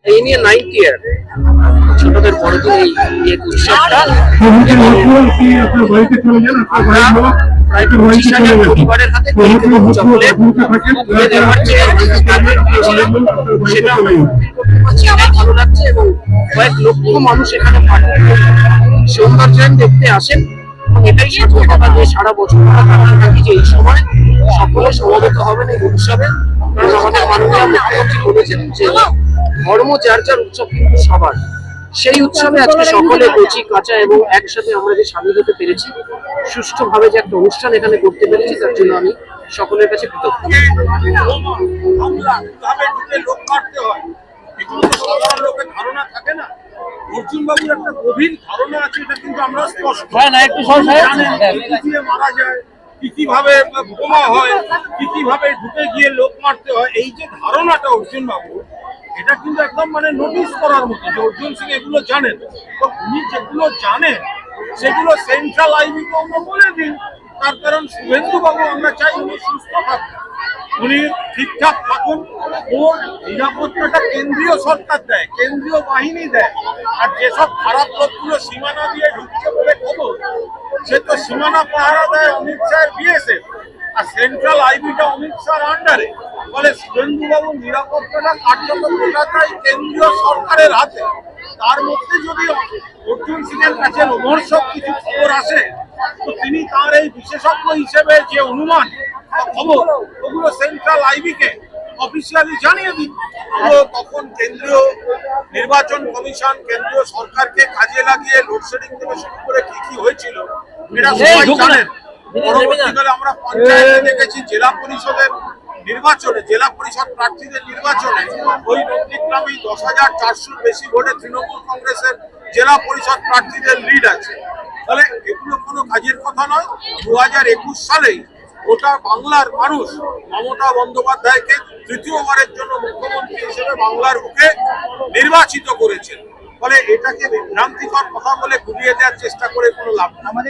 এই নিয়ে 90 ইয়ার ছোটদের বড়দিন এই উৎসবটা প্রায় 25,000 পরিবারের হাতে চকোলেট তুলে দেওয়ার সেটা ভালো লাগছে এবং কয়েক লক্ষ মানুষ এখানে সৌন্দর্যায়ন দেখতে আসেন। এটাই সার্থকতা যে সারা বছর থাকি যে এই সময় সকলে সমবেত হবেন এই উৎসবে। কারণ আমাদের মাননীয় মুখ্যমন্ত্রী বলেছেন যে ধর্ম যার যার উৎসব কিন্তু সবার। সেই উৎসবে আজকে সকলে কচি কাঁচা এবং একসাথে আমরা যে সামিল হতে পেরেছি, সুষ্ঠুভাবে যে একটা অনুষ্ঠান এখানে করতে পেরেছি, তার জন্য আমি সকলের কাছে কৃতজ্ঞ। ধারণা থাকে না, অর্জুন বাবুর একটা গভীর ধারণা আছে, এটা কিন্তু আমরা স্পষ্ট মারা যায়, কিভাবে বোমা হয়, কিভাবে ঢুকে গিয়ে লোক মারতে হয়, এই যে ধারণাটা অর্জুন বাবু, এটা কিন্তু একদম মানে নোটিস করার মতো যে অর্জুন সিং এগুলো জানেন। তো উনি যেগুলো জানেন সেগুলো সেন্ট্রাল আইবিকে আমরা বলে দিন। তার কারণ শুভেন্দু বাবু আমরা চাই উনি সুস্থ থাকুন, উনি ঠিকঠাক থাকুন। ওর নিরাপত্তাটা কেন্দ্রীয় সরকার দেয়, কেন্দ্রীয় বাহিনী দেয়। আর যেসব খারাপ লোকগুলো সীমানা দিয়ে ঢুকছে বলে খবর, সে তো সীমানা পাহারা দেয় অমিত শাহের বিএসএফ, আর সেন্ট্রাল আইবিটা অমিত শাহর আন্ডারে। ফলে শুভেন্দু বাবুর নিরাপত্তাটা কার্যত গোটাটাই কেন্দ্রীয় সরকারের হাতে। তার মধ্যে যদি অর্জুন সিং এর কাছে রোমহর্ষক কিছু খবর আসে, তো তিনি তার এই বিশেষজ্ঞ হিসেবে যে অনুমান বা খবর, ওগুলো সেন্ট্রাল আইবিকে অফিসিয়ালি জানিয়ে দিন। তখন কেন্দ্রীয় নির্বাচন কমিশন কেন্দ্রীয় সরকারকে কাজে লাগিয়ে লোডশেডিং থেকে শুরু করে কি হয়েছিল এটা সবাই জানেন। পরবর্তীকালে আমরা পঞ্চায়েতে দেখেছি, জেলা পরিষদের নির্বাচনে, জেলা পরিষদ প্রার্থীদের নির্বাচনে ওই নন্দীগ্রামে 10,400 বেশি ভোটে তৃণমূল কংগ্রেসের জেলা পরিষদ প্রার্থীদের লিড আছে। তাহলে এগুলো কোনো কাজের কথা নয়। 2021 সালেই গোটা বাংলার মানুষ মমতা বন্দ্যোপাধ্যায়কে তৃতীয়বারের জন্য মুখ্যমন্ত্রী হিসেবে বাংলার বুকে নির্বাচিত করেছেন। ফলে এটাকে বিভ্রান্তিকর কথা বলে ঘুরিয়ে দেওয়ার চেষ্টা করে কোনো লাভ নেই।